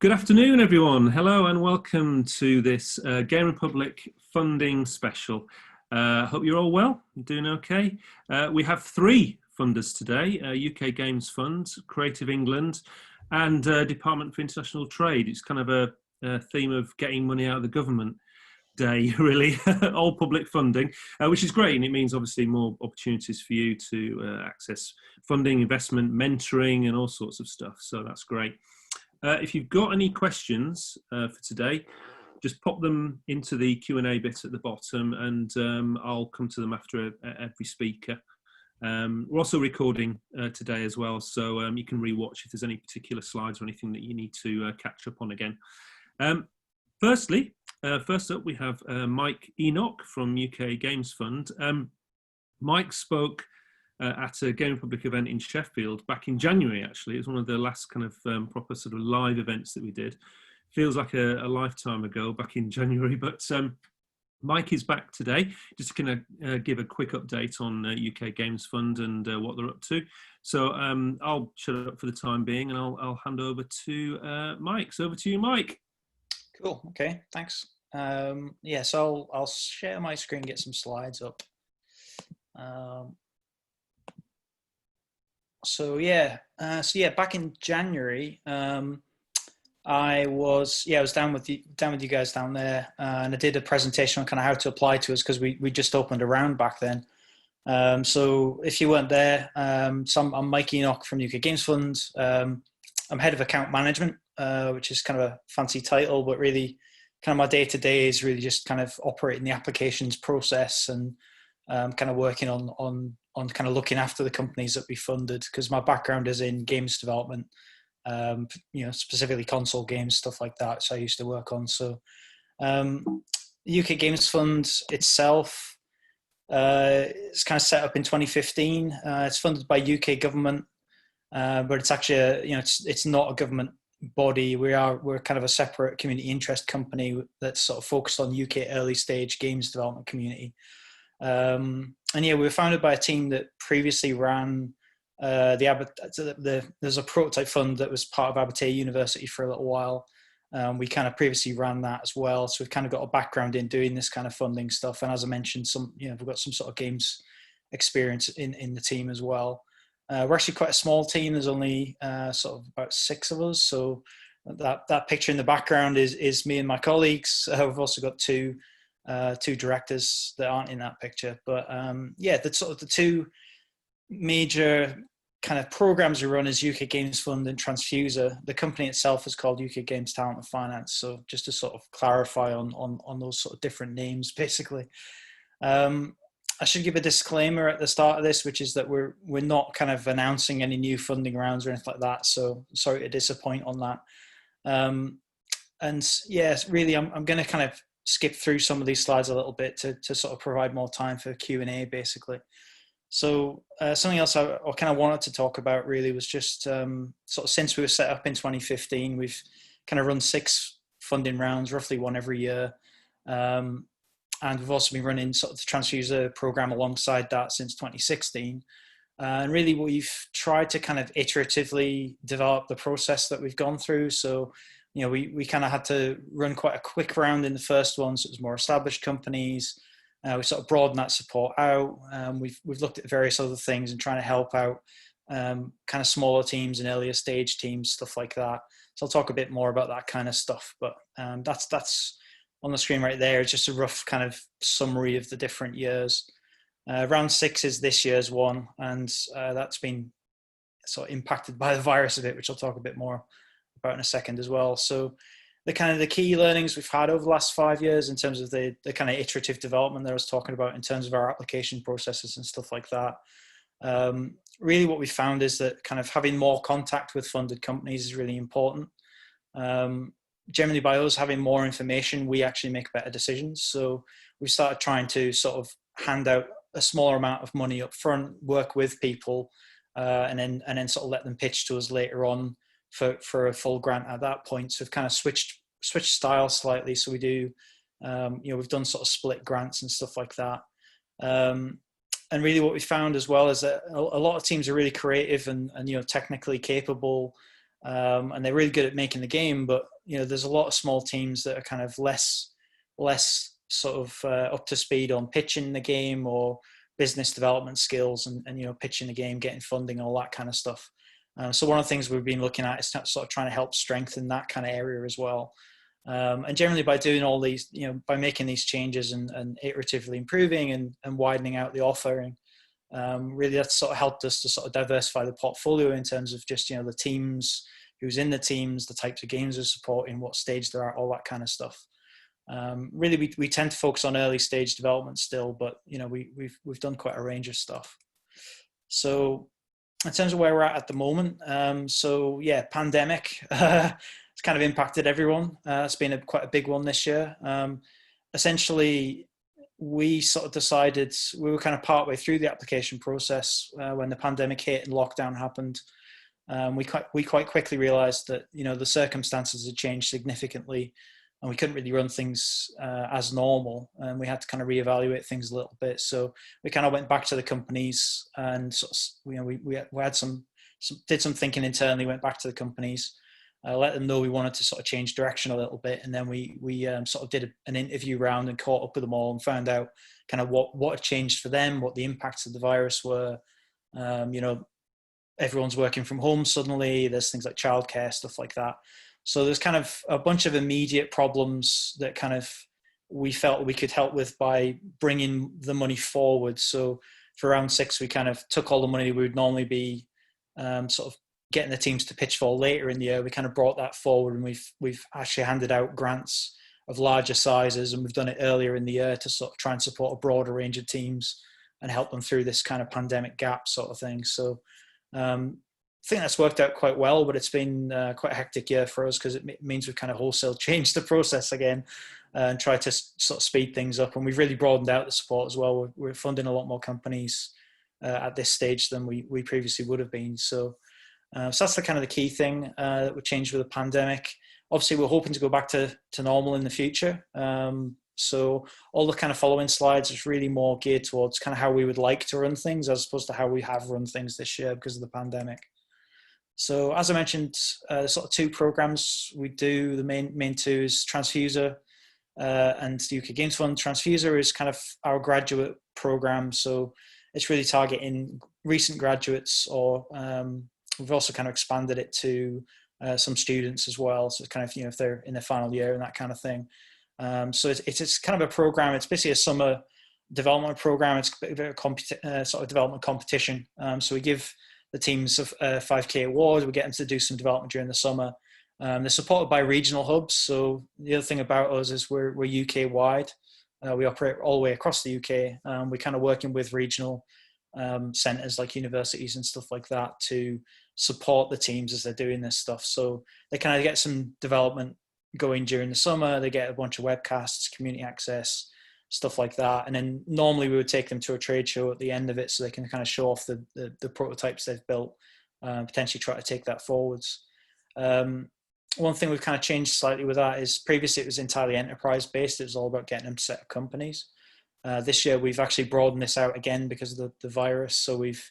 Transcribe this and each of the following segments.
Good afternoon, everyone. Hello and welcome to this Game Republic funding special. Hope you're all well, doing okay. We have three funders today, UK Games Fund, Creative England and Department for International Trade. It's kind of a theme of getting money out of the government day, really, all public funding, which is great. And it means obviously more opportunities for you to access funding, investment, mentoring and all sorts of stuff. So that's great. If you've got any questions for today, just pop them into the Q&A bit at the bottom and I'll come to them after every speaker. We're also recording today as well, so you can rewatch if there's any particular slides or anything that you need to catch up on again. First up we have Mike Enoch from UK Games Fund. Mike spoke at a Game Republic event in Sheffield back in January, actually. It was one of the last kind of proper sort of live events that we did. Feels like a lifetime ago, back in January, but Mike is back today, just going to give a quick update on UK Games Fund and what they're up to. So I'll shut up for the time being and I'll hand over to Mike. So over to you, Mike. Cool, okay, thanks. Yeah, so I'll share my screen, get some slides up. So back in January, I was down with you guys down there, and I did a presentation on kind of how to apply to us because we just opened a round back then. So if you weren't there, I'm Mike Enoch from UK Games Fund. I'm head of account management, which is kind of a fancy title, but really kind of my day-to-day is really just kind of operating the applications process and kind of working on kind of looking after the companies that we funded, because my background is in games development, specifically console games, stuff like that. So I used to work on. So UK Games Fund itself is kind of set up in 2015. It's funded by UK government, but it's actually it's not a government body. We're kind of a separate community interest company that's sort of focused on UK early stage games development community. And yeah, we were founded by a team that previously ran there's a prototype fund that was part of Abertay University for a little while. We kind of previously ran that as well, so we've kind of got a background in doing this kind of funding stuff. And as I mentioned, we've got some sort of games experience in the team as well. We're actually quite a small team. There's only sort of about 6 of us. So that picture in the background is me and my colleagues. We've also got two directors that aren't in that picture, but that's sort of the two major kind of programs we run is UK Games Fund and Transfuser. The company itself is called UK Games Talent and Finance. So just to sort of clarify on those sort of different names, basically. I should give a disclaimer at the start of this, which is that we're not kind of announcing any new funding rounds or anything like that. So sorry to disappoint on that. And yes, really, I'm going to kind of skip through some of these slides a little bit to sort of provide more time for Q&A, basically. So something else I kind of wanted to talk about really was just sort of since we were set up in 2015, we've kind of run 6 funding rounds, roughly one every year. And we've also been running sort of the Transfuser program alongside that since 2016. And really we've tried to kind of iteratively develop the process that we've gone through. So we kind of had to run quite a quick round in the first one, so it was more established companies. We sort of broadened that support out. We've looked at various other things and trying to help out kind of smaller teams and earlier stage teams, stuff like that. So I'll talk a bit more about that kind of stuff. But that's on the screen right there. It's just a rough kind of summary of the different years. Round 6 is this year's one, and that's been sort of impacted by the virus a bit, which I'll talk a bit more about in a second as well. So the key learnings we've had over the last 5 years in terms of the kind of iterative development that I was talking about in terms of our application processes and stuff like that. Really what we found is that kind of having more contact with funded companies is really important. Generally by us having more information, we actually make better decisions. So we started trying to sort of hand out a smaller amount of money up front, work with people, and then sort of let them pitch to us later on for a full grant at that point. So we've kind of switched styles slightly. So we do, we've done sort of split grants and stuff like that. And really what we found as well is that a lot of teams are really creative and technically capable, and they're really good at making the game, but there's a lot of small teams that are kind of less sort of up to speed on pitching the game or business development skills and pitching the game, getting funding, all that kind of stuff. So one of the things we've been looking at is sort of trying to help strengthen that kind of area as well. And generally by doing all these, by making these changes and iteratively improving and widening out the offering, really that's sort of helped us to sort of diversify the portfolio in terms of just, the teams, who's in the teams, the types of games we're supporting, what stage they're at, all that kind of stuff. Really, we tend to focus on early stage development still, but we've done quite a range of stuff. So in terms of where we're at the moment, pandemic it's kind of impacted everyone. It's been quite a big one this year. Essentially, we sort of decided we were kind of partway through the application process when the pandemic hit and lockdown happened. We quite quickly realized that the circumstances had changed significantly, and we couldn't really run things as normal, and we had to kind of reevaluate things a little bit. So we kind of went back to the companies and sort of, we had did some thinking internally, went back to the companies, let them know we wanted to sort of change direction a little bit, and then we sort of did an interview round and caught up with them all and found out kind of what had changed for them, what the impacts of the virus were. Everyone's working from home suddenly. There's things like childcare, stuff like that. So there's kind of a bunch of immediate problems that kind of we felt we could help with by bringing the money forward. So for round 6, we kind of took all the money we would normally be sort of getting the teams to pitch for later in the year. We kind of brought that forward, and we've actually handed out grants of larger sizes, and we've done it earlier in the year to sort of try and support a broader range of teams and help them through this kind of pandemic gap sort of thing. So I think that's worked out quite well, but it's been quite a hectic year for us because it means we've kind of wholesale changed the process again and tried to sort of speed things up. And we've really broadened out the support as well. We're funding a lot more companies at this stage than we previously would have been. So that's the kind of the key thing that would change with the pandemic. Obviously, we're hoping to go back to normal in the future. So all the kind of following slides is really more geared towards kind of how we would like to run things as opposed to how we have run things this year because of the pandemic. So as I mentioned, sort of 2 programs we do. The main 2 is Transfuser and the UK Games Fund. Transfuser is kind of our graduate program, so it's really targeting recent graduates, or we've also kind of expanded it to some students as well. So it's kind of if they're in their final year and that kind of thing. So it's kind of a program. It's basically a summer development program. It's a sort of development competition. So we give the teams a 5K award. We get them to do some development during the summer. They're supported by regional hubs. So the other thing about us is we're UK wide. We operate all the way across the UK. We're kind of working with regional centres like universities and stuff like that to support the teams as they're doing this stuff. So they kind of get some development going during the summer. They get a bunch of webcasts, community access, stuff like that. And then normally we would take them to a trade show at the end of it so they can kind of show off the prototypes they've built, potentially try to take that forwards. One thing we've kind of changed slightly with that is previously it was entirely enterprise based. It was all about getting them to set up companies. This year we've actually broadened this out again because of the virus. So we've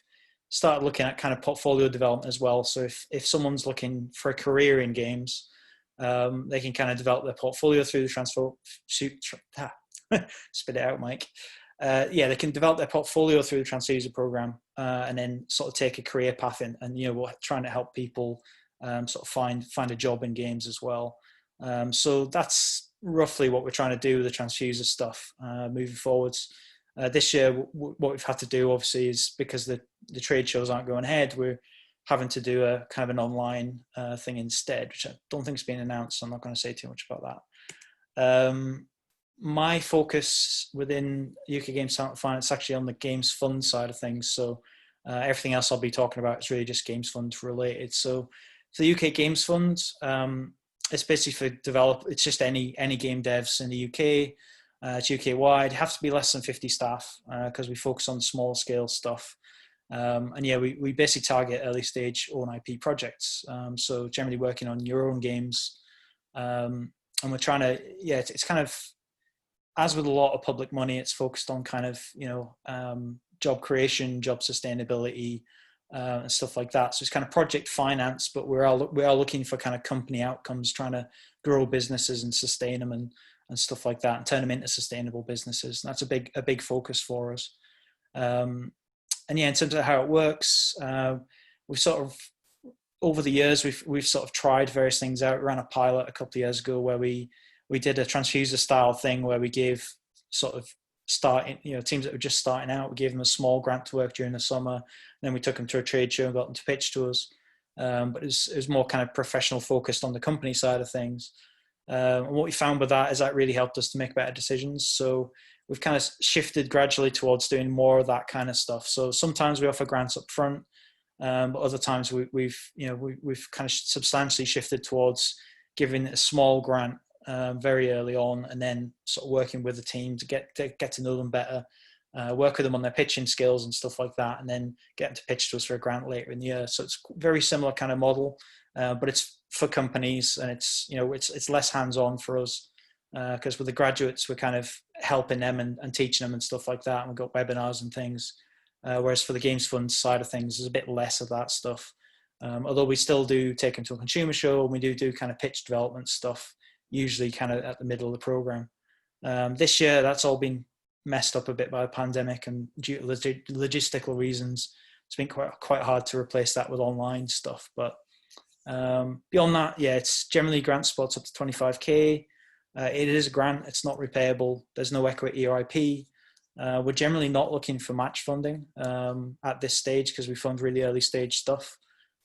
started looking at kind of portfolio development as well. So if someone's looking for a career in games, they can kind of develop their portfolio through the spit it out, Mike. They can develop their portfolio through the Transfuser program and then sort of take a career path in. And we're trying to help people sort of find a job in games as well. So that's roughly what we're trying to do with the Transfuser stuff moving forwards. This year, what we've had to do obviously is because the trade shows aren't going ahead, we're having to do a kind of an online thing instead, which I don't think has been announced. So I'm not going to say too much about that. My focus within UK Games Talent Finance is actually on the Games Fund side of things. So everything else I'll be talking about is really just Games Fund related. So for the UK Games Fund, it's basically it's just any game devs in the UK. It's UK wide. You have to be less than 50 staff because we focus on small scale stuff. We basically target early stage own IP projects. So generally working on your own games. And we're trying to, it's kind of, as with a lot of public money, it's focused on kind of, job creation, job sustainability, and stuff like that. So it's kind of project finance, but we are looking for kind of company outcomes, trying to grow businesses and sustain them and stuff like that, and turn them into sustainable businesses. And that's a big focus for us. And yeah, in terms of how it works, we've sort of, over the years, we've sort of tried various things out. We ran a pilot a couple of years ago where we did a transfuser style thing where we gave sort of teams that were just starting out, we gave them a small grant to work during the summer. And then we took them to a trade show and got them to pitch to us. But it was more kind of professional focused on the company side of things. And what we found with that is that really helped us to make better decisions. So we've kind of shifted gradually towards doing more of that kind of stuff. So sometimes we offer grants up front, but other times we've kind of substantially shifted towards giving a small grant very early on, and then sort of working with the team to get to know them better, work with them on their pitching skills and stuff like that, and then get them to pitch to us for a grant later in the year. So it's very similar kind of model, but it's for companies, and it's less hands-on for us, because with the graduates we're kind of helping them and teaching them and stuff like that, and we've got webinars and things. Whereas for the Games Fund side of things, there's a bit less of that stuff. Although we still do take them to a consumer show, and we do kind of pitch development stuff, usually kind of at the middle of the program. This year, that's all been messed up a bit by the pandemic, and due to logistical reasons, it's been quite hard to replace that with online stuff. But beyond that, yeah, it's generally grant spots up to 25k. It is a grant; it's not repayable. There's no equity or IP. We're generally not looking for match funding at this stage because we fund really early stage stuff.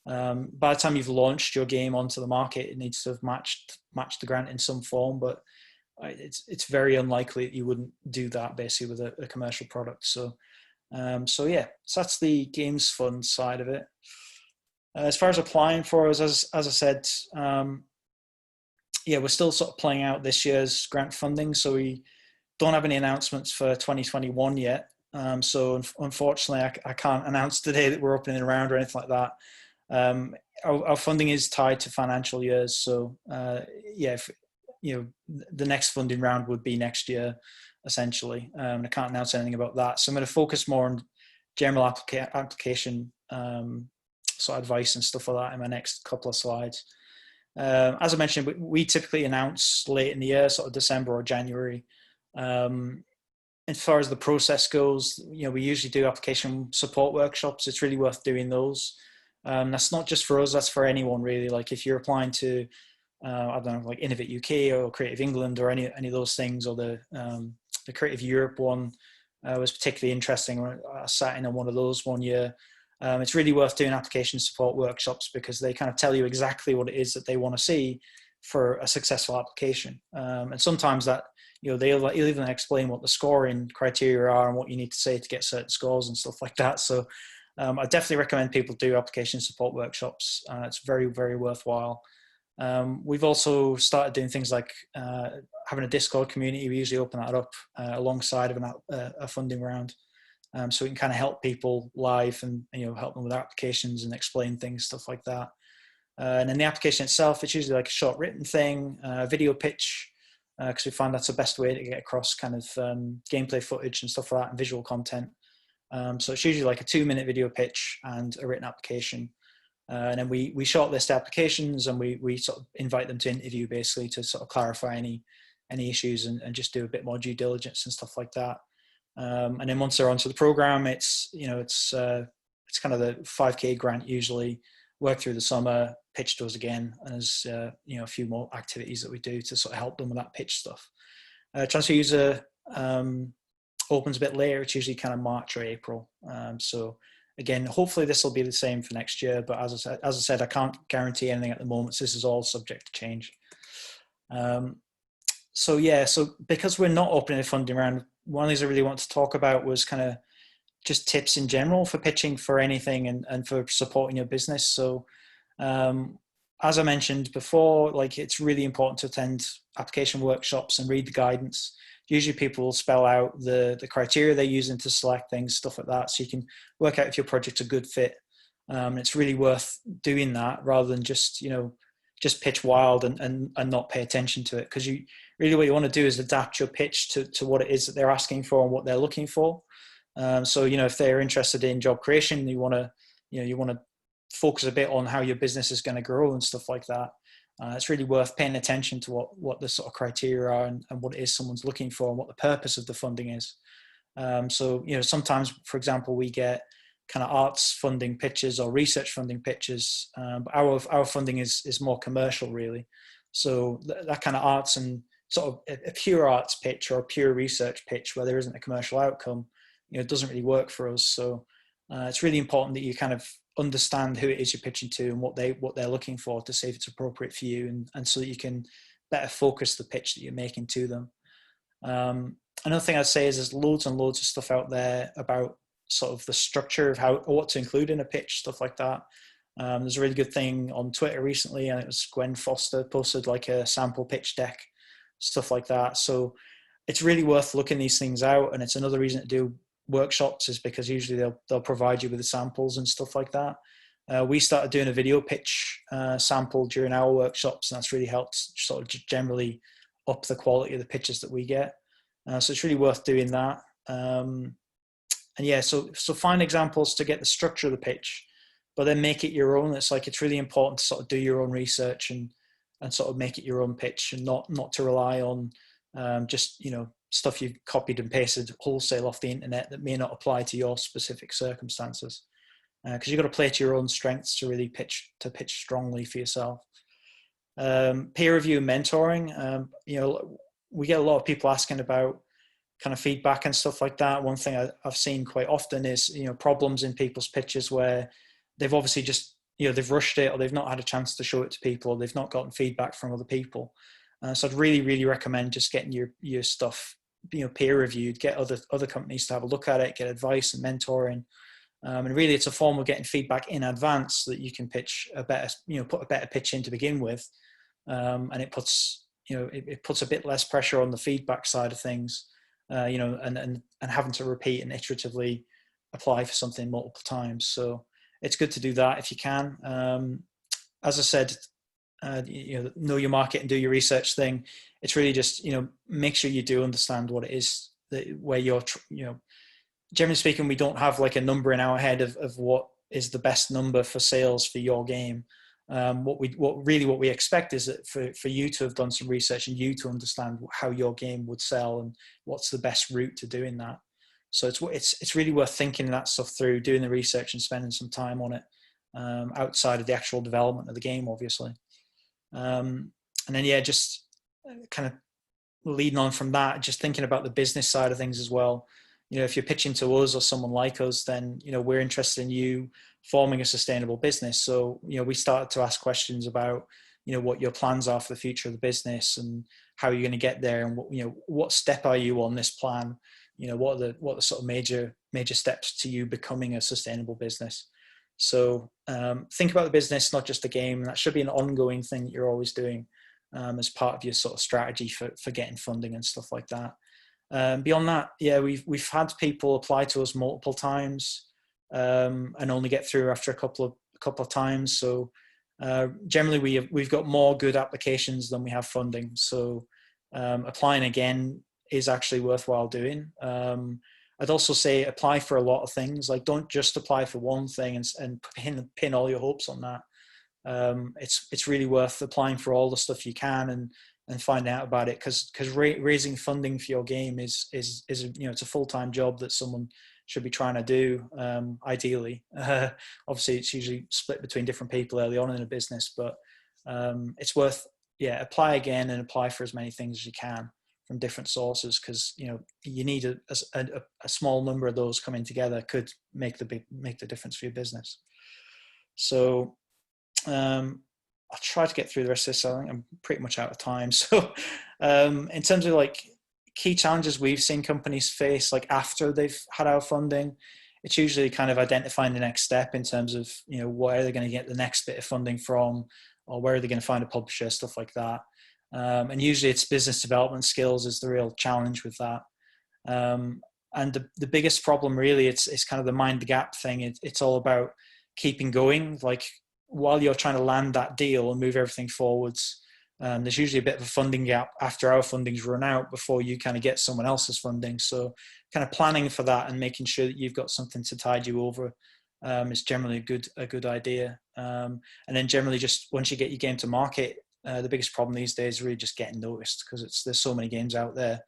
By the time you've launched your game onto the market, it needs to have matched the grant in some form, but it's very unlikely that you wouldn't do that basically with a commercial product. So yeah, so that's the Games Fund side of it. As far as applying for us, as I said, yeah, we're still sort of playing out this year's grant funding, so we don't have any announcements for 2021 yet. So unfortunately, I can't announce today that we're opening a round or anything like that. Our funding is tied to financial years, so yeah, the next funding round would be next year, essentially. I can't announce anything about that, so I'm going to focus more on general application sort of advice and stuff like that in my next couple of slides. As I mentioned, we typically announce late in the year, sort of December or January. As far as the process goes, we usually do application support workshops. It's really worth doing those. That's not just for us, that's for anyone really. Like if you're applying to, I don't know, like Innovate UK or Creative England or any of those things, or the Creative Europe one was particularly interesting. I sat in on one of those one year. It's really worth doing application support workshops because they kind of tell you exactly what it is that they want to see for a successful application. And sometimes that, they'll even explain what the scoring criteria are and what you need to say to get certain scores and stuff like that. So I definitely recommend people do application support workshops. It's very, very worthwhile. We've also started doing things like having a Discord community. We usually open that up alongside of a funding round. So we can kind of help people live and help them with applications and explain things, stuff like that. And then the application itself, it's usually like a short written thing, video pitch, because we find that's the best way to get across kind of gameplay footage and stuff like that and visual content. So it's usually like a 2-minute video pitch and a written application. And then we shortlist applications and we sort of invite them to interview basically to sort of clarify any issues and just do a bit more due diligence and stuff like that. And then once they're onto the program, it's kind of the 5k grant usually, work through the summer, pitch to us again, and there's a few more activities that we do to sort of help them with that pitch stuff. Transfuser opens a bit later. It's usually kind of March or April. So again, hopefully this will be the same for next year, but as I said, I can't guarantee anything at the moment. So this is all subject to change. So yeah, so because we're not opening a funding round, one of the things I really want to talk about was kind of just tips in general for pitching for anything and for supporting your business. So as I mentioned before, like it's really important to attend application workshops and read the guidance. Usually people will spell out the criteria they're using to select things, stuff like that, so you can work out if your project's a good fit. It's really worth doing that rather than just pitch wild and not pay attention to it, because you really, what you want to do is adapt your pitch to what it is that they're asking for and what they're looking for. So if they're interested in job creation, you want to you want to focus a bit on how your business is going to grow and stuff like that. It's really worth paying attention to what the sort of criteria are and what it is someone's looking for and what the purpose of the funding is. So, sometimes, for example, we get kind of arts funding pitches or research funding pitches. But our funding is more commercial, really. So that kind of arts and sort of a pure arts pitch or a pure research pitch where there isn't a commercial outcome, it doesn't really work for us. So it's really important that you kind of understand who it is you're pitching to and what they're looking for to see if it's appropriate for you, and so that you can better focus the pitch that you're making to them. Another thing I'd say is there's loads and loads of stuff out there about sort of the structure of how or what to include in a pitch, stuff like that. There's a really good thing on Twitter recently, and it was Gwen Foster posted like a sample pitch deck, stuff like that. So it's really worth looking these things out, and it's another reason to do workshops is because usually they'll provide you with the samples and stuff like that. We started doing a video pitch sample during our workshops, and that's really helped sort of generally up the quality of the pitches that we get. So it's really worth doing that. And yeah, so find examples to get the structure of the pitch, but then make it your own. It's really important to sort of do your own research and sort of make it your own pitch, and not to rely on just stuff you've copied and pasted wholesale off the internet that may not apply to your specific circumstances. Because you've got to play to your own strengths to really pitch strongly for yourself. Peer review and mentoring. We get a lot of people asking about kind of feedback and stuff like that. One thing I've seen quite often is problems in people's pitches where they've obviously just they've rushed it, or they've not had a chance to show it to people, or they've not gotten feedback from other people. So I'd really, really recommend just getting your stuff peer reviewed, get other companies to have a look at it, get advice and mentoring. And really it's a form of getting feedback in advance so that you can pitch a better, put a better pitch in to begin with. And it puts, it puts a bit less pressure on the feedback side of things, and having to repeat and iteratively apply for something multiple times. So it's good to do that if you can. As I said, know your market and do your research thing. It's really just, make sure you do understand what it is where you're, generally speaking, we don't have like a number in our head of what is the best number for sales for your game. What we expect is that for you to have done some research and you to understand how your game would sell and what's the best route to doing that. So it's really worth thinking that stuff through, doing the research and spending some time on it, outside of the actual development of the game, obviously. And then, just kind of leading on from that, just thinking about the business side of things as well. If you're pitching to us or someone like us, then, we're interested in you forming a sustainable business. So, we started to ask questions about, what your plans are for the future of the business and how you're going to get there, and what step are you on this plan? What are the sort of major steps to you becoming a sustainable business? So think about the business, not just the game. That should be an ongoing thing that you're always doing as part of your sort of strategy for getting funding and stuff like that. Beyond that, we've had people apply to us multiple times and only get through after a couple of times. So generally, we've got more good applications than we have funding. So applying again is actually worthwhile doing. I'd also say apply for a lot of things. Like, don't just apply for one thing and pin all your hopes on that. It's really worth applying for all the stuff you can and find out about it, because raising funding for your game is it's a full-time job that someone should be trying to do. Ideally, obviously it's usually split between different people early on in a business, but it's worth apply again and apply for as many things as you can from different sources, because you need a small number of those coming together could make the difference for your business. So I'll try to get through the rest of this. I think I'm pretty much out of time. So in terms of like key challenges we've seen companies face like after they've had our funding, it's usually kind of identifying the next step in terms of where they're going to get the next bit of funding from, or where are they going to find a publisher, stuff like that. And usually it's business development skills is the real challenge with that. And the biggest problem really, it's kind of the mind the gap thing. It's all about keeping going. Like, while you're trying to land that deal and move everything forwards, there's usually a bit of a funding gap after our funding's run out before you kind of get someone else's funding. So kind of planning for that and making sure that you've got something to tide you over is generally a good idea. And then generally, just once you get your game to market, the biggest problem these days is really just getting noticed, because there's so many games out there,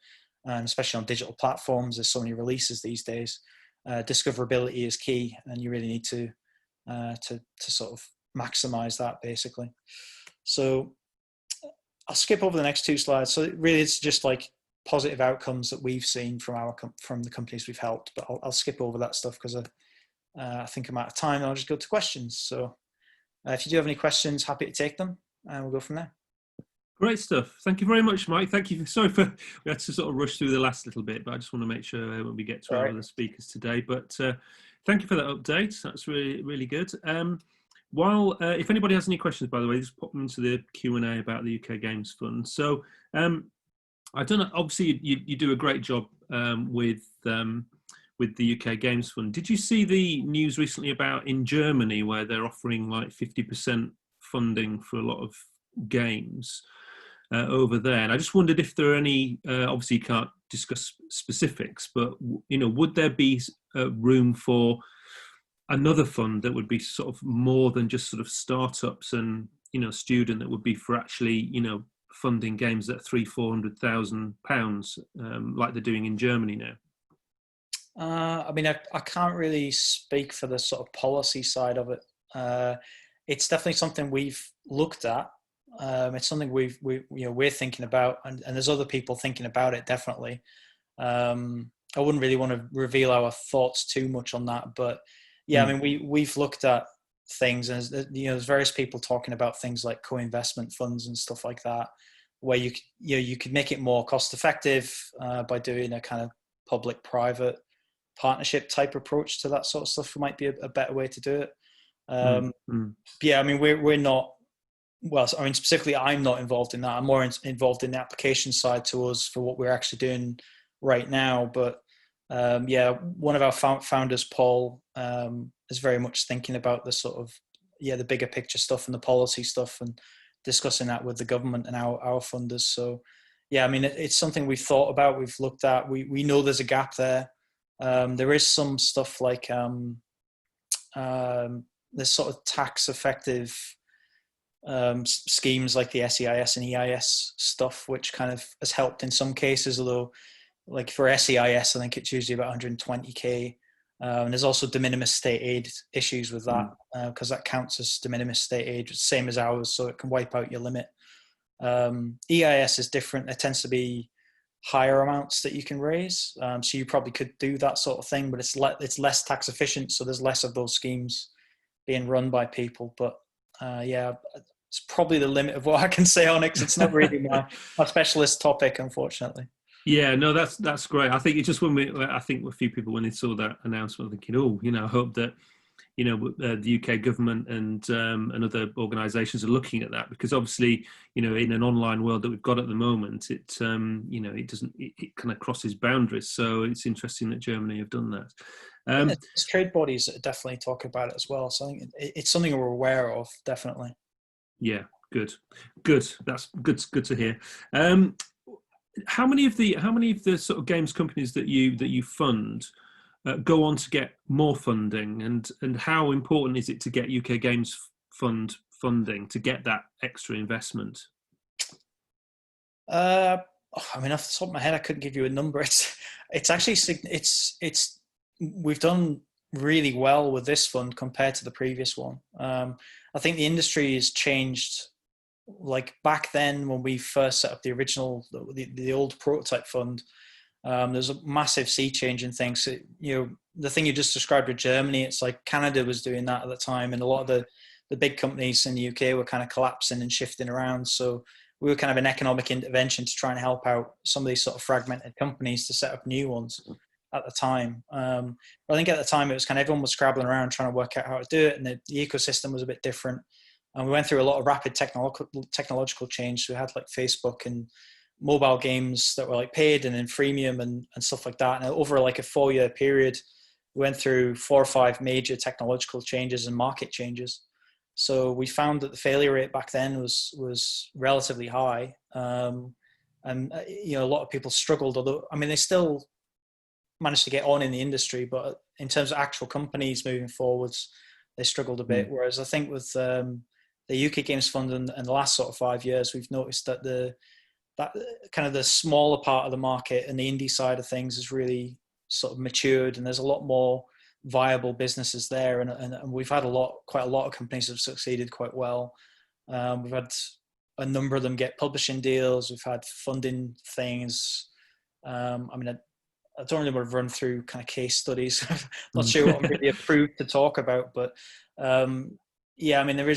and especially on digital platforms, there's so many releases these days. Discoverability is key, and you really need to sort of maximize that, basically. So I'll skip over the next two slides. So really, it's just like positive outcomes that we've seen from the companies we've helped. But I'll skip over that stuff because I think I'm out of time. I'll just go to questions. So if you do have any questions, happy to take them, and we'll go from there. Great stuff. Thank you very much, Mike. Thank you. Sorry for we had to sort of rush through the last little bit, but I just want to make sure when we get to our other speakers today. But thank you for that update. That's really, really good. While if anybody has any questions, by the way, just pop them into the Q&A about the UK Games Fund. So I don't know. Obviously, you do a great job with the UK Games Fund. Did you see the news recently about in Germany where they're offering like 50% funding for a lot of games over there? And I just wondered if there are any. Obviously, you can't discuss specifics, but would there be room for another fund that would be sort of more than just sort of startups and student, that would be for actually funding games at £300,000-400,000 like they're doing in Germany now? I mean, I can't really speak for the sort of policy side of it. It's definitely something we've looked at. It's something we're thinking about, and there's other people thinking about it, definitely. I wouldn't really want to reveal our thoughts too much on that, but yeah, I mean, we've looked at things, and there's various people talking about things like co-investment funds and stuff like that, where you could make it more cost effective by doing a kind of public-private partnership type approach to that sort of stuff. Might be a better way to do it. Yeah, I mean, we're not. Well, I mean, specifically, I'm not involved in that. I'm more involved in the application side to us for what we're actually doing right now. But yeah, one of our founders, Paul, is very much thinking about the sort of the bigger picture stuff and the policy stuff, and discussing that with the government and our funders. So yeah, I mean, it's something we've thought about, we've looked at. We know there's a gap there. There is some stuff like this sort of tax effective schemes like the SEIS and EIS stuff, which kind of has helped in some cases, although like for SEIS, I think it's usually about 120k. And there's also de minimis state aid issues with that, because that counts as de minimis state aid, same as ours, so it can wipe out your limit. EIS is different. It tends to be higher amounts that you can raise, so you probably could do that sort of thing, but it's less tax efficient, so there's less of those schemes being run by people. But yeah, it's probably the limit of what I can say on it, because it's not really my specialist topic, unfortunately. Yeah, no, that's great. I think it's just I think a few people, when they saw that announcement, thinking, I hope that the UK government and other organisations are looking at that, because obviously, in an online world that we've got at the moment, it kind of crosses boundaries. So it's interesting that Germany have done that. There's trade bodies that definitely talk about it as well. So I think it's something we're aware of, definitely. Yeah, good. That's good to hear. How many of the sort of games companies that you fund go on to get more funding, and how important is it to get UK Games Fund funding to get that extra investment? I mean, off the top of my head, I couldn't give you a number. It's actually we've done really well with this fund compared to the previous one. I think the industry has changed. Like back then, when we first set up the original, the old prototype fund, there's a massive sea change in things. So, the thing you just described with Germany, it's like Canada was doing that at the time, and a lot of the big companies in the UK were kind of collapsing and shifting around. So we were kind of an economic intervention to try and help out some of these sort of fragmented companies to set up new ones at the time. But I think at the time it was kind of everyone was scrabbling around trying to work out how to do it, and the ecosystem was a bit different. And we went through a lot of rapid technological change. So we had like Facebook and mobile games that were like paid and then freemium and stuff like that. And over like a 4-year period, we went through 4 or 5 major technological changes and market changes. So we found that the failure rate back then was relatively high. And a lot of people struggled, although, I mean, they still managed to get on in the industry, but in terms of actual companies moving forwards, they struggled a bit. Whereas I think with the UK Games Fund in the last sort of 5 years, we've noticed that that kind of the smaller part of the market and the indie side of things has really sort of matured, and there's a lot more viable businesses there, and we've had quite a lot of companies have succeeded quite well. We've had a number of them get publishing deals. We've had funding things. I mean, I don't really want to run through kind of case studies. I'm not sure what I'm really approved to talk about, but yeah, I mean,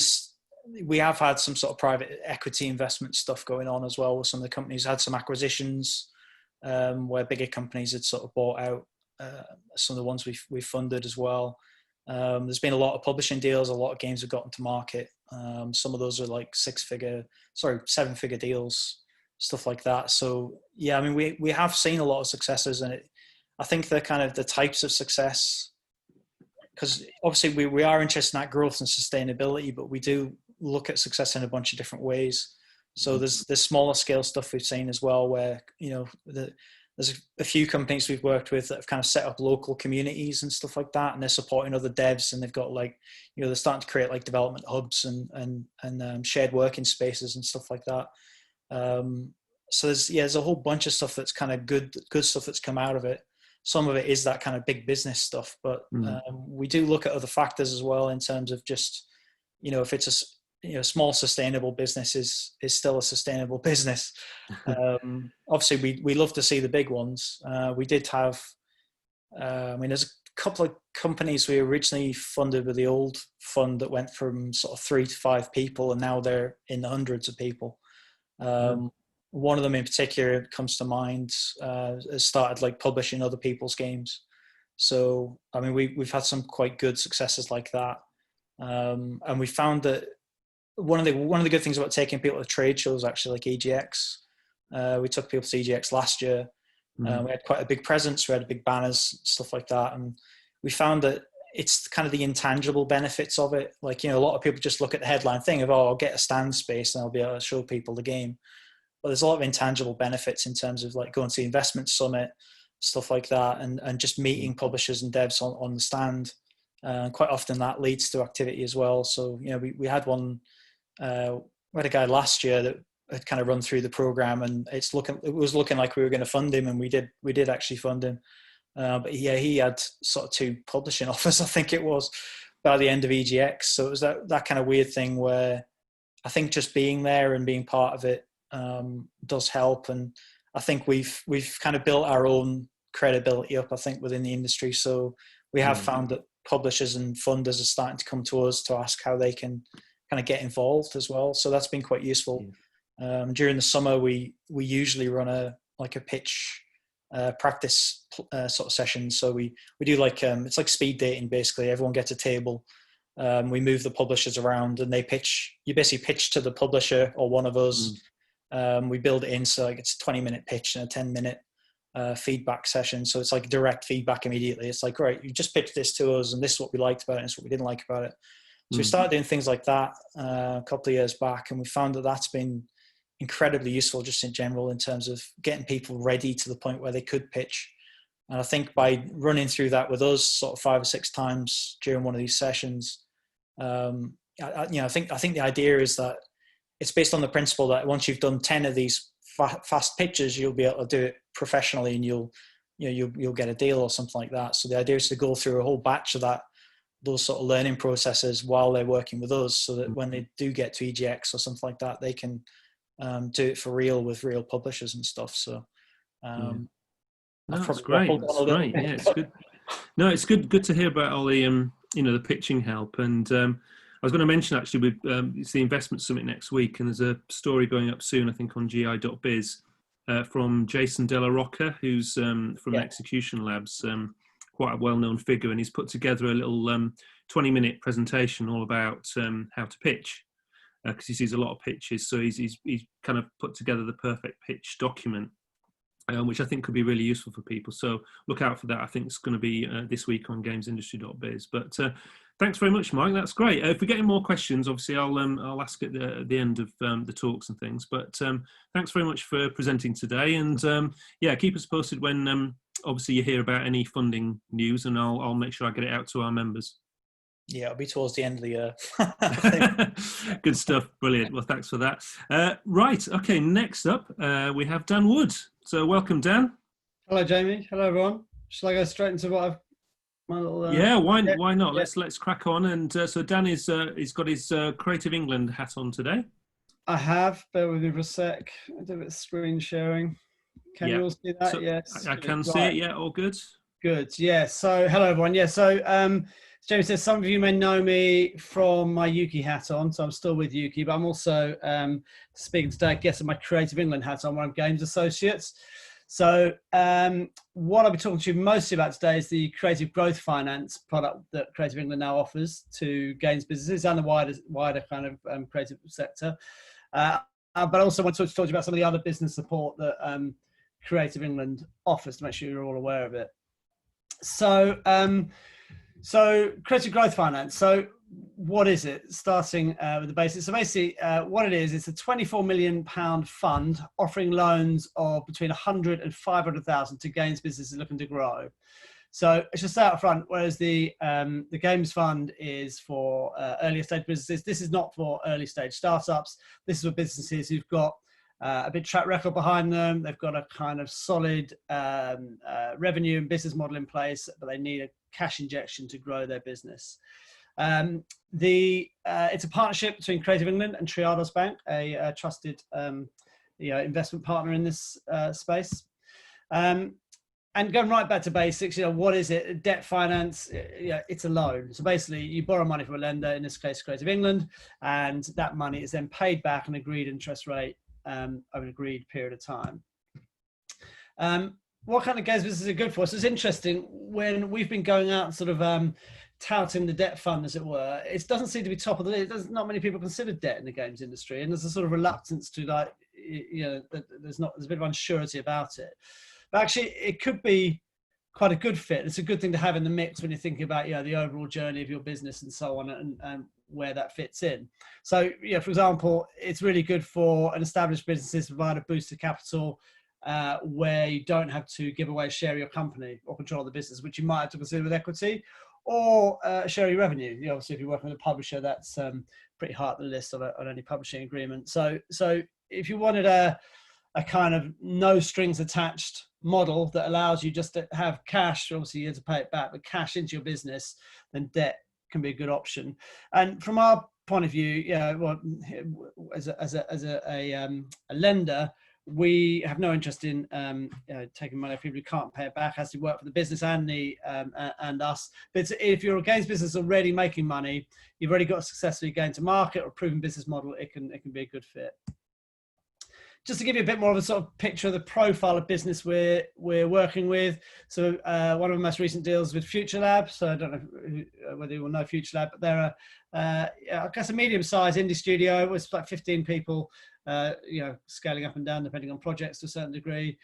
we have had some sort of private equity investment stuff going on as well with some of the companies. Had some acquisitions where bigger companies had sort of bought out some of the ones we've funded as well. There's been a lot of publishing deals. A lot of games have gotten to market. Some of those are like 7-figure deals, stuff like that. So yeah, I mean, we have seen a lot of successes, and I think the kind of the types of success, because obviously we are interested in that growth and sustainability, but we do look at success in a bunch of different ways. So there's smaller scale stuff we've seen as well, where, you know, there's a few companies we've worked with that have kind of set up local communities and stuff like that, and they're supporting other devs, and they've got, like, you know, they're starting to create like development hubs and shared working spaces and stuff like that. So there's a whole bunch of stuff that's kind of good stuff that's come out of it. Some of it is that kind of big business stuff, but we do look at other factors as well, in terms of just, you know, if it's small sustainable business is still a sustainable business. Obviously we love to see the big ones. We did have, I mean, there's a couple of companies we originally funded with the old fund that went from sort of 3 to 5 people, and now they're in the hundreds of people. One of them in particular comes to mind, has started like publishing other people's games. So, I mean, we've had some quite good successes like that. And we found that one of the good things about taking people to trade shows, actually, like EGX, we took people to EGX last year. We had quite a big presence. We had big banners, stuff like that. And we found that it's kind of the intangible benefits of it. Like, you know, a lot of people just look at the headline thing of, oh, I'll get a stand space and I'll be able to show people the game. But there's a lot of intangible benefits in terms of like going to the investment summit, stuff like that, and just meeting publishers and devs on the stand. Quite often that leads to activity as well. So, you know, we had one, we had a guy last year that had kind of run through the program, and it was looking like we were going to fund him, and we did actually fund him. But yeah, he had sort of 2 publishing offers, I think it was, by the end of EGX. So it was that kind of weird thing where I think just being there and being part of it does help. And I think we've kind of built our own credibility up, I think, within the industry. So we have found that publishers and funders are starting to come to us to ask how they can kind of get involved as well. So that's been quite useful. During the summer, we usually run a pitch practice sort of session. So we do like, it's like speed dating, basically. Everyone gets a table. We move the publishers around, and you basically pitch to the publisher or one of us. We build it in, so like it's a 20-minute pitch and a 10-minute feedback session. So it's like direct feedback immediately. It's like, right, you just pitched this to us, and this is what we liked about it, and this is what we didn't like about it. So we started doing things like that a couple of years back, and we found that that's been incredibly useful just in general, in terms of getting people ready to the point where they could pitch. And I think by running through that with us sort of 5 or 6 times during one of these sessions, I think the idea is that it's based on the principle that once you've done 10 of these fast pitches, you'll be able to do it professionally, and you'll get a deal or something like that. So the idea is to go through a whole batch of those sort of learning processes while they're working with us, so that when they do get to EGX or something like that, they can do it for real with real publishers and stuff. So no, that's great. That's great. Yeah, it's good. No, it's good to hear about all the the pitching help. And I was going to mention, actually, it's the investment summit next week, and there's a story going up soon, I think, on gi.biz from Jason Della Rocca, who's from Execution Labs, quite a well-known figure, and he's put together a little 20-minute presentation all about how to pitch, because he sees a lot of pitches. So he's kind of put together the perfect pitch document, which I think could be really useful for people. So look out for that. I think it's going to be this week on gamesindustry.biz. But thanks very much, Mike. That's great. If we get any more questions, obviously I'll ask at the end of the talks and things. But thanks very much for presenting today. And keep us posted when obviously you hear about any funding news, and I'll make sure I get it out to our members. Yeah, it'll be towards the end of the year. I think. Good stuff. Brilliant. Well, thanks for that. Right. Okay. Next up, we have Dan Wood. So welcome, Dan. Hello, Jamie. Hello, everyone. Shall I go straight into what I've my little? Yeah. Why not? Yeah. Let's crack on. And so Dan is he's got his Creative England hat on today. I have. Bear with me for a sec. I do a bit of screen sharing. Can you all see that? So Yes. I can see it. Yeah. All good. Good. Yeah. So hello, everyone. Yeah. So Jamie says some of you may know me from my Yuki hat on. So I'm still with Yuki, but I'm also speaking today, I guess, with my Creative England hat on, where I'm Games Associates. So what I'll be talking to you mostly about today is the creative growth finance product that Creative England now offers to games businesses and the wider kind of creative sector. But I also want to talk to you about some of the other business support that Creative England offers to make sure you're all aware of it. So, so creative growth finance. So what is it? Starting with the basics. So basically what it is, it's a £24 million fund offering loans of between 100 and 500,000 to games businesses looking to grow. So it's just out front, whereas the Games Fund is for earlier stage businesses. This is not for early stage startups. This is for businesses who've got a big track record behind them. They've got a kind of solid revenue and business model in place, but they need a cash injection to grow their business. It's a partnership between Creative England and Triados Bank, a trusted investment partner in this space. And going right back to basics, what is it? Debt finance, it's a loan. So basically you borrow money from a lender, in this case Creative England, and that money is then paid back an agreed interest rate over an agreed period of time. What kind of games businesses are good for? So it's interesting, when we've been going out and sort of touting the debt fund, as it were, it doesn't seem to be top of the list. There's not many people consider debt in the games industry, and there's a sort of reluctance to there's a bit of unsurety about it. But actually, it could be quite a good fit. It's a good thing to have in the mix when you're thinking about the overall journey of your business and so on, and where that fits in. So for example, it's really good for an established business to provide a boost to capital where you don't have to give away a share of your company or control of the business, which you might have to consider with equity, or share your revenue. Obviously, if you're working with a publisher, that's pretty high at the list on any publishing agreement. So if you wanted a kind of no strings attached model that allows you just to have cash, obviously you have to pay it back, but cash into your business, then debt can be a good option. And from our point of view, as a lender, we have no interest in taking money from people who can't pay it back. It has to work for the business and and us. But if you're a games business already making money, you've already got a successfully going to market or a proven business model, it can be a good fit. Just to give you a bit more of a sort of picture of the profile of business we're working with. So one of the most recent deals with Future Lab. So I don't know whether you will know Future Lab, but they're I guess a medium-sized indie studio with like 15 people, scaling up and down depending on projects to a certain degree.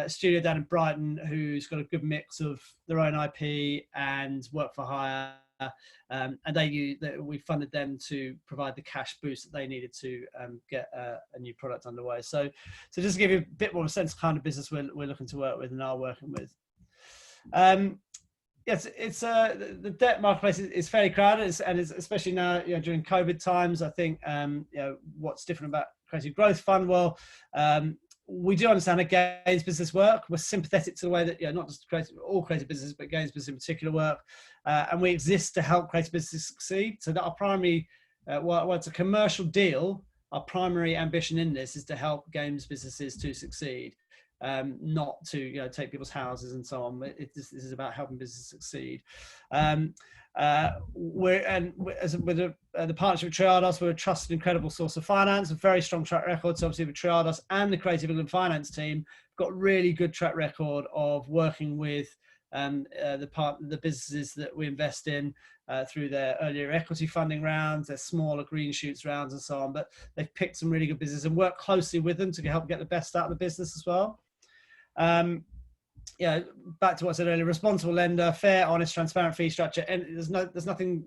Studio down in Brighton who's got a good mix of their own IP and work for hire. And we funded them to provide the cash boost that they needed to get a new product underway. So just to give you a bit more of a sense of the kind of business we're looking to work with and are working with. Yes, it's the debt marketplace is fairly crowded, and it's especially now during COVID times. I think what's different about Creative Growth Fund. Well, we do understand how games business work. We're sympathetic to the way that not just all creative businesses, but games business in particular work, and we exist to help creative businesses succeed. So that our primary, while it's a commercial deal, our primary ambition in this is to help games businesses to succeed, not to take people's houses and so on. This is about helping businesses succeed. With the partnership with Triados, we're a trusted, incredible source of finance, a very strong track record. So obviously with Triados and the Creative England finance team, we've got really good track record of working with the businesses that we invest in through their earlier equity funding rounds, their smaller green shoots rounds and so on. But they've picked some really good businesses and worked closely with them to help get the best out of the business as well. Back to what I said earlier, responsible lender, fair, honest, transparent fee structure, and there's nothing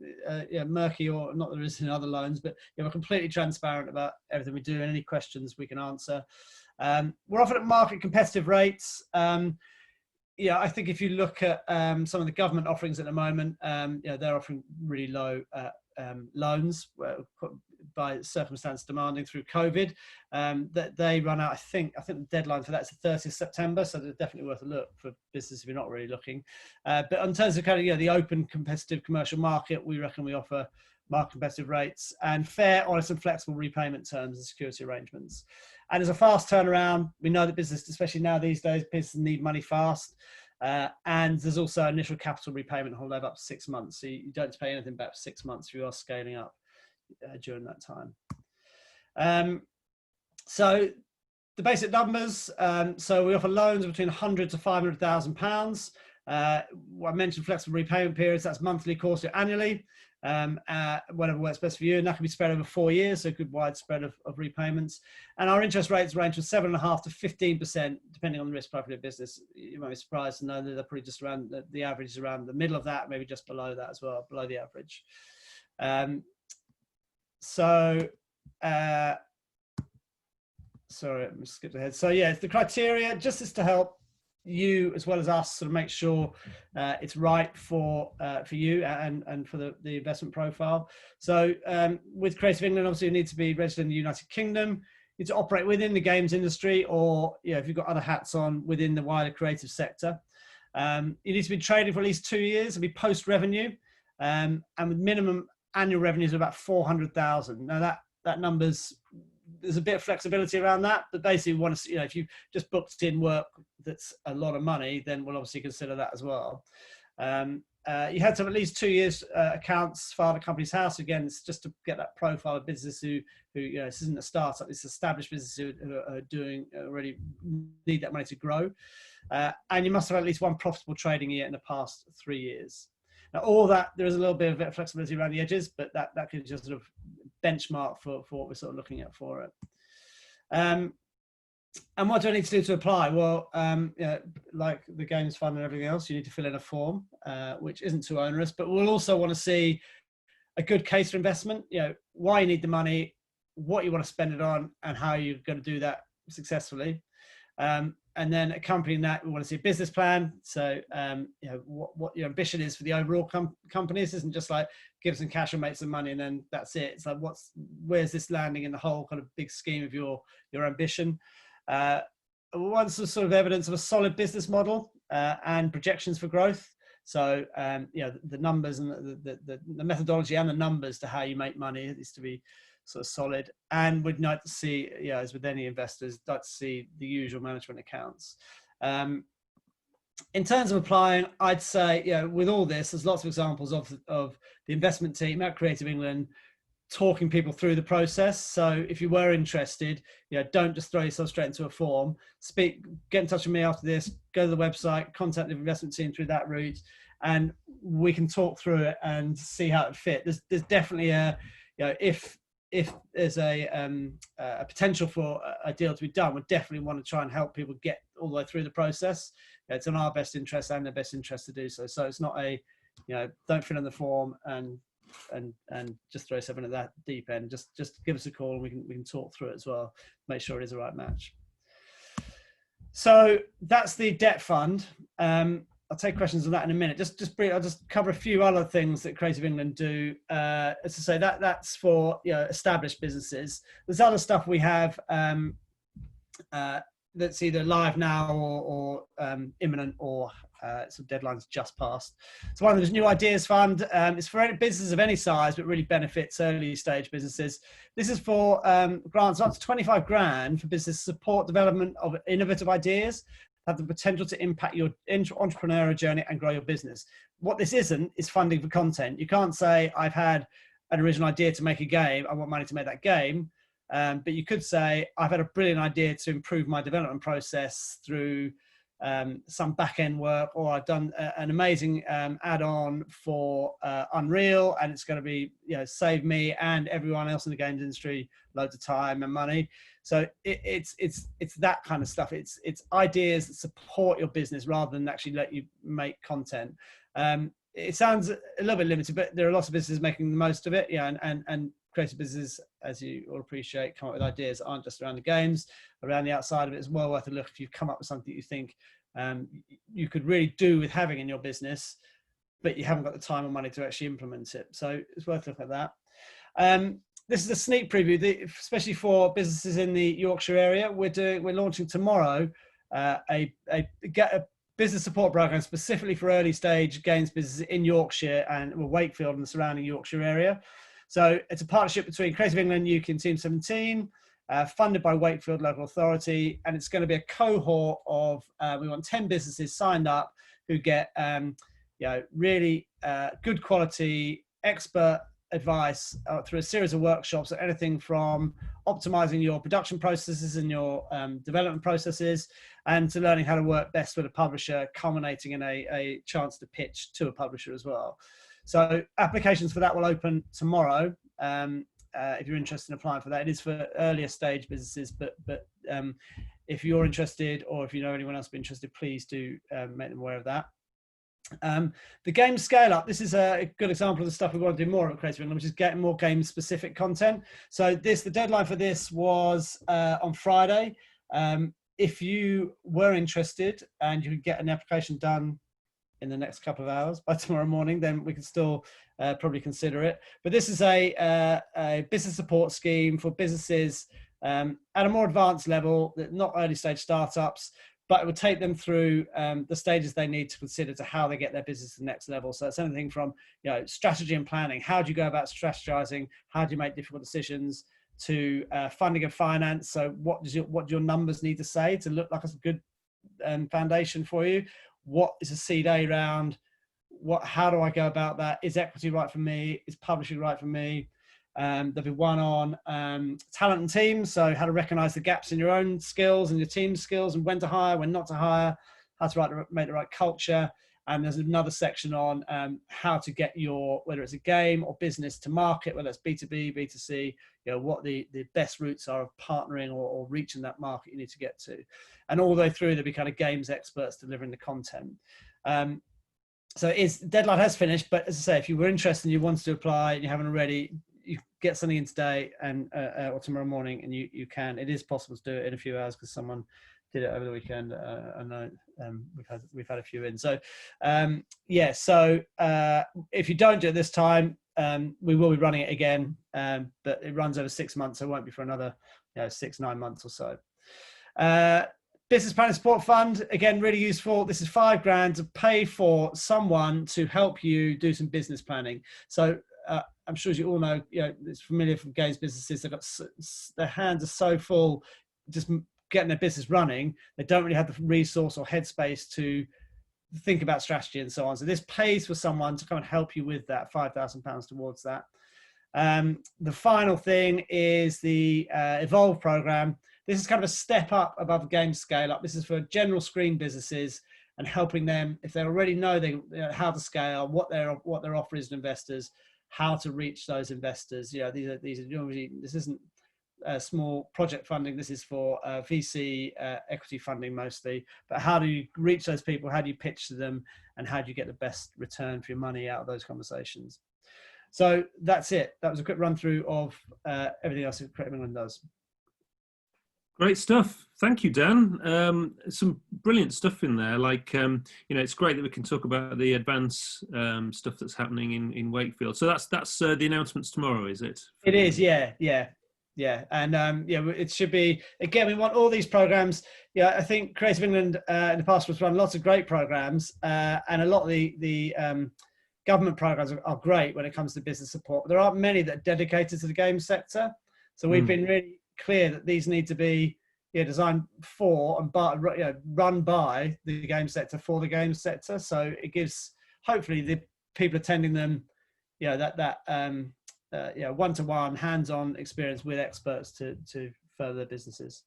murky, or not that there is in other loans, but we're completely transparent about everything we do and any questions we can answer. We're offered at market competitive rates. yeah, I think if you look at some of the government offerings at the moment, they're offering really low loans by circumstance demanding through COVID. That they run out. I think the deadline for that is the 30th of September, so they're definitely worth a look for business if you're not really looking. But in terms of kind of the open competitive commercial market, we reckon we offer market competitive rates and fair, honest, and flexible repayment terms and security arrangements. And there's a fast turnaround. We know that business, especially now these days, businesses need money fast. And there's also initial capital repayment holiday of up to 6 months. So you don't have to pay anything back for 6 months if you are scaling up during that time. So the basic numbers. So we offer loans between £100,000 to £500,000. I mentioned flexible repayment periods. That's monthly, quarterly, annually. Whatever works best for you, and that can be spread over 4 years, so a good wide spread of repayments. And our interest rates range from 7.5% to 15%, depending on the risk profile of business. You might be surprised to know that they're pretty just around the average is around the middle of that, maybe just below that as well, below the average. Sorry, I skipped ahead. So yeah, the criteria just is to help you as well as us sort of make sure it's right for you and for the investment profile. So with Creative England, obviously you need to be registered in the United Kingdom. You need to operate within the games industry, or if you've got other hats on within the wider creative sector. You need to be trading for at least 2 years and be post-revenue, and with minimum annual revenues of about 400,000. Now that number's, there's a bit of flexibility around that, but basically we want to see, if you just booked in work that's a lot of money, then we'll obviously consider that as well. You had to have at least 2 years accounts filed at Companies House. Again, it's just to get that profile of business who this isn't a startup, it's established businesses who are doing already need that money to grow. And you must have at least one profitable trading year in the past 3 years. Now, all that, there is a little bit of flexibility around the edges, but that can just sort of benchmark for what we're sort of looking at for it. And what do I need to do to apply? Well, like the Games Fund and everything else, you need to fill in a form, which isn't too onerous, but we'll also want to see a good case for investment, why you need the money, what you want to spend it on, and how you're going to do that successfully. And then accompanying that, we want to see a business plan. So, what your ambition is for the overall company. This isn't just like give some cash and make some money and then that's it. It's like, where's this landing in the whole kind of big scheme of your ambition? Once the sort of evidence of a solid business model and projections for growth. So, the numbers and the methodology and the numbers to how you make money is to be sort of solid. And we'd like to see, as with any investors, like to see the usual management accounts. In terms of applying, I'd say, with all this, there's lots of examples of the investment team at Creative England talking people through the process. So if you were interested, don't just throw yourself straight into a form. Get in touch with me after this, go to the website, contact the investment team through that route, and we can talk through it and see how it fits. There's definitely if there's a potential for a deal to be done, we definitely want to try and help people get all the way through the process. It's in our best interest and their best interest to do so. So it's not don't fill in the form and just throw yourself into that deep end. Just give us a call and we can talk through it as well. Make sure it is the right match. So that's the debt fund. I'll take questions on that in a minute. I'll just cover a few other things that Creative England do. As I say, that's for established businesses. There's other stuff we have that's either live now or imminent, or some deadlines just passed. So one of those New Ideas Fund is for any businesses of any size, but really benefits early stage businesses. This is for grants up to 25 grand for business support development of innovative ideas, have the potential to impact your entrepreneurial journey and grow your business. What this isn't is funding for content. You can't say, I've had an original idea to make a game, I want money to make that game. But you could say, I've had a brilliant idea to improve my development process through some back-end work, or I've done an amazing add-on for Unreal, and it's going to be save me and everyone else in the games industry loads of time and money. So it's that kind of stuff. It's ideas that support your business rather than actually let you make content. It sounds a little bit limited, but there are lots of businesses making the most of it. And creative businesses, as you all appreciate, come up with ideas that aren't just around the games, around the outside of it. It's well worth a look if you've come up with something that you think you could really do with having in your business, but you haven't got the time or money to actually implement it. So it's worth looking at that. This is a sneak preview, especially for businesses in the Yorkshire area. We're launching tomorrow a business support program specifically for early stage games businesses in Yorkshire and Wakefield and the surrounding Yorkshire area. So it's a partnership between Creative England, UK and Team 17, funded by Wakefield Local Authority. And it's going to be a cohort of, we want 10 businesses signed up who get really good quality expert advice through a series of workshops, anything from optimizing your production processes and your development processes, and to learning how to work best with a publisher, culminating in a chance to pitch to a publisher as well. So applications for that will open tomorrow. If you're interested in applying for that, it is for earlier stage businesses, but if you're interested, or if you know anyone else be interested, please do make them aware of that. The game scale up, this is a good example of the stuff we want to do more at Creative England, which is getting more game specific content. So the deadline for this was on Friday. If you were interested and you could get an application done in the next couple of hours by tomorrow morning, then we can still probably consider it. But this is a business support scheme for businesses at a more advanced level, not early stage startups, but it would take them through the stages they need to consider to how they get their business to the next level. So it's anything from strategy and planning. How do you go about strategizing? How do you make difficult decisions? To funding and finance. So what do your numbers need to say to look like a good foundation for you? What is a seed A round? How do I go about that? Is equity right for me? Is publishing right for me? There'll be one on talent and teams. So how to recognize the gaps in your own skills and your team's skills, and when to hire, when not to hire, how to make the right culture. And there's another section on how to get whether it's a game or business to market, whether it's B2B, B2C, what the best routes are of partnering or reaching that market you need to get to. And all the way through, there'll be kind of games experts delivering the content. So deadline has finished, but as I say, if you were interested and you wanted to apply and you haven't already, you get something in today and or tomorrow morning, and you can. It is possible to do it in a few hours because someone did it over the weekend. I know we've had a few in. So so if you don't do it this time, we will be running it again, but it runs over 6 months, so it won't be for another 6-9 months or so. Business Planning Support Fund, again, really useful. This is $5,000 to pay for someone to help you do some business planning. So I'm sure as you all know, it's familiar from games businesses. Their hands are so full, just getting their business running, they don't really have the resource or headspace to think about strategy and so on. So this pays for someone to come and help you with that, £5,000 towards that. The final thing is the Evolve program. This is kind of a step up above the game scale up. This is for general screen businesses and helping them, if they already know how to scale, what their offer is to investors, how to reach those investors. This isn't small project funding. This is for VC equity funding mostly. But how do you reach those people? How do you pitch to them? And how do you get the best return for your money out of those conversations? So that's it. That was a quick run through of everything else that Creative England does. Great stuff. Thank you, Dan. Some brilliant stuff in there. It's great that we can talk about the advance stuff that's happening in Wakefield. So that's the announcements tomorrow, is it? It is, yeah. And it should be, again, we want all these programs. I think Creative England in the past has run lots of great programs, and a lot of the government programs are great when it comes to business support. But there aren't many that are dedicated to the game sector. So we've been really clear that these need to be designed for and run by the game sector for the game sector. So it gives hopefully the people attending them one-to-one hands-on experience with experts to further their businesses.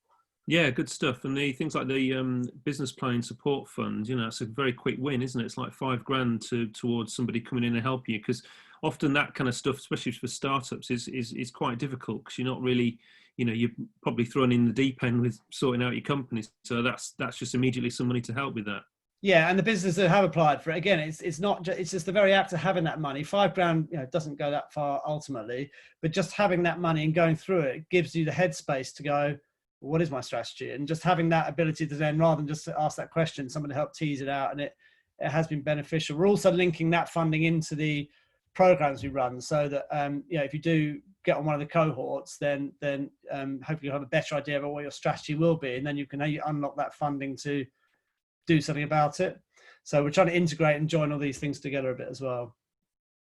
Yeah, good stuff. And the things like the business planning support fund, it's a very quick win, isn't it? It's like $5,000 towards somebody coming in and helping you, because often that kind of stuff, especially for startups, is quite difficult because you're not really, you're probably thrown in the deep end with sorting out your company. So that's just immediately some money to help with that. Yeah, and the businesses that have applied for it, again, it's just the very act of having that money. $5,000, doesn't go that far ultimately, but just having that money and going through it gives you the headspace to go, what is my strategy? And just having that ability to then, rather than just ask that question, someone to help tease it out, and it has been beneficial. We're also linking that funding into the programs we run, so that if you do get on one of the cohorts, then hopefully you'll have a better idea about what your strategy will be, and then you can unlock that funding to do something about it. So we're trying to integrate and join all these things together a bit as well.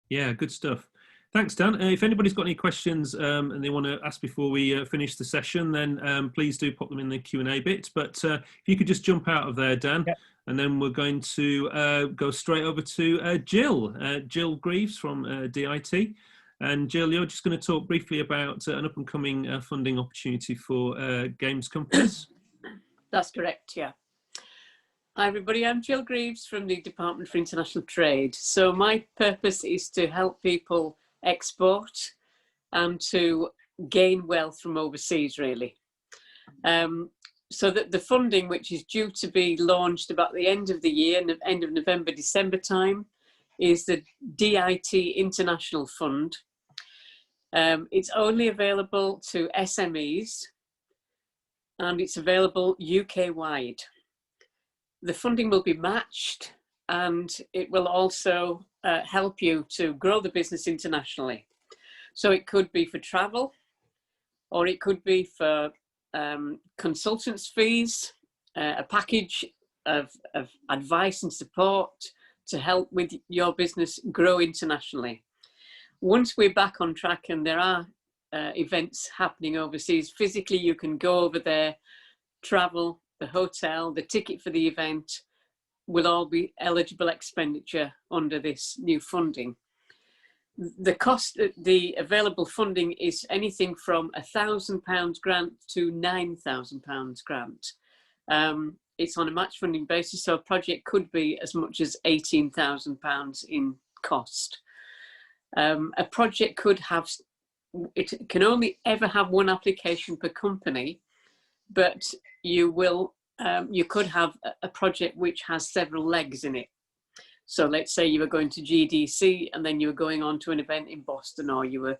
Yeah, good stuff. Thanks, Dan. If anybody's got any questions and they want to ask before we finish the session, then please do pop them in the Q&A bit. But if you could just jump out of there, Dan, yep. And then we're going to go straight over to Gill Greaves from DIT. And Gill, you're just going to talk briefly about an up-and-coming funding opportunity for games companies. That's correct, yeah. Hi everybody, I'm Gill Greaves from the Department for International Trade. So my purpose is to help people export and to gain wealth from overseas, really. So that the funding, which is due to be launched about the end of the year, end of November, December time, is the DIT International Fund. It's only available to SMEs and it's available UK-wide. The funding will be matched and it will also help you to grow the business internationally. So it could be for travel, or it could be for consultants fees, a package of advice and support to help with your business grow internationally. Once we're back on track and there are events happening overseas, physically you can go over there, travel, the hotel, the ticket for the event will all be eligible expenditure under this new funding. The cost, the available funding is anything from £1,000 grant to £9,000 grant. It's on a match funding basis, so a project could be as much as £18,000 in cost. A project could have, it can only ever have one application per company, but you will, you could have a project which has several legs in it. So let's say you were going to GDC and then you were going on to an event in Boston, or you were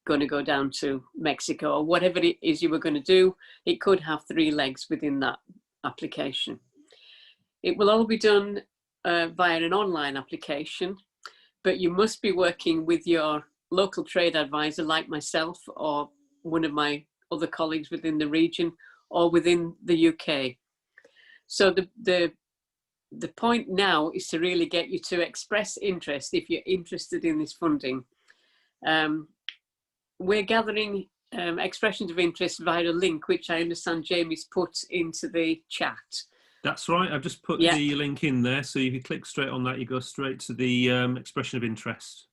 going to go down to Mexico, or whatever it is you were going to do. It could have 3 legs within that application. It will all be done via an online application, but you must be working with your local trade advisor like myself or one of my other colleagues within the region or within the UK. So the point now is to really get you to express interest if you're interested in this funding. We're gathering expressions of interest via a link, which I understand Jamie's put into the chat. That's right, I've just put the link in there, so if you click straight on that, you go straight to the expression of interest.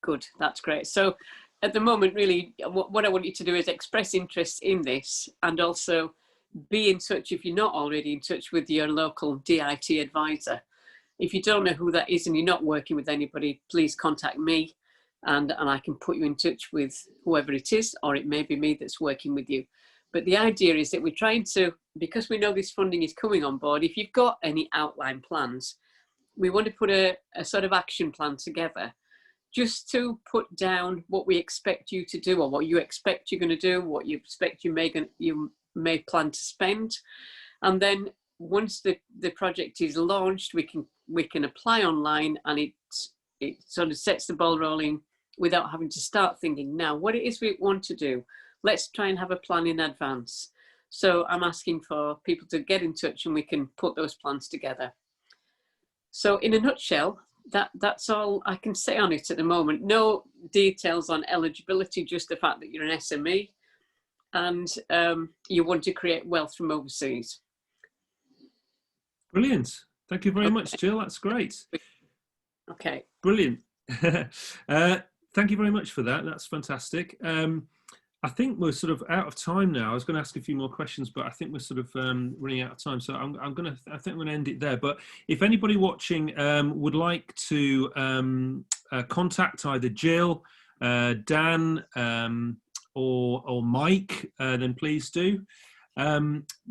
Good, that's great. So at the moment, really, what I want you to do is express interest in this, and also be in touch, if you're not already in touch, with your local DIT advisor. If you don't know who that is and you're not working with anybody, please contact me and I can put you in touch with whoever it is, or it may be me that's working with you. But the idea is that we're trying to, because we know this funding is coming on board, if you've got any outline plans, we want to put a sort of action plan together, just to put down what we expect you to do, or what you expect you're going to do, what you expect you may plan to spend. And then once the project is launched, we can apply online, and it sort of sets the ball rolling without having to start thinking, now what it is we want to do. Let's try and have a plan in advance. So I'm asking for people to get in touch and we can put those plans together. So in a nutshell, that's all I can say on it at the moment. No details on eligibility, just the fact that you're an SME and you want to create wealth from overseas. Brilliant. Thank you very much, Gill. That's great. Okay. Brilliant. Thank you very much for that. That's fantastic. I think we're sort of out of time now. I was going to ask a few more questions, but I think we're sort of running out of time. So I think I'm going to end it there. But if anybody watching would like to contact either Gill, Dan, or Mike, then please do.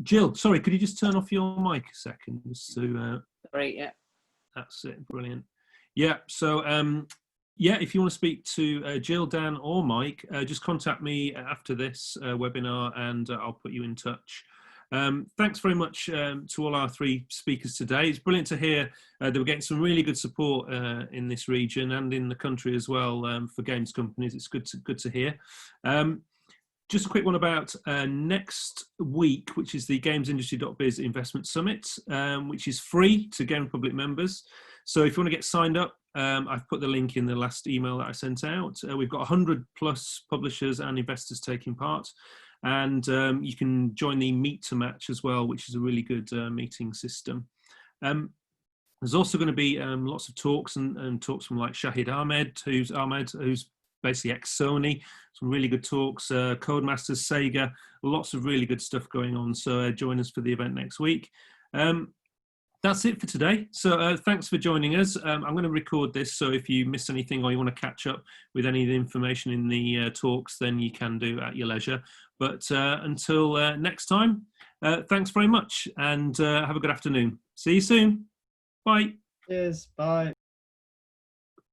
Gill, sorry, could you just turn off your mic a second? Just to, Right, yeah. That's it, brilliant. Yeah, so Yeah, if you want to speak to Gill, Dan, or Mike, just contact me after this webinar, and I'll put you in touch. Thanks very much to all our three speakers today. It's brilliant to hear that we're getting some really good support in this region and in the country as well for games companies. It's good to hear. Just a quick one about next week, which is the gamesindustry.biz Investment Summit, which is free to Game Republic members. So if you want to get signed up, I've put the link in the last email that I sent out. We've got 100 plus publishers and investors taking part. And you can join the Meet to Match as well, which is a really good meeting system. There's also going to be lots of talks and talks from like Shahid Ahmed, who's basically ex-Sony. Some really good talks, Codemasters, Sega, lots of really good stuff going on. So join us for the event next week. That's it for today. So thanks for joining us. I'm going to record this, so if you missed anything or you want to catch up with any of the information in the talks, then you can do at your leisure. But until next time, thanks very much, and have a good afternoon. See you soon. Bye. Cheers. Bye.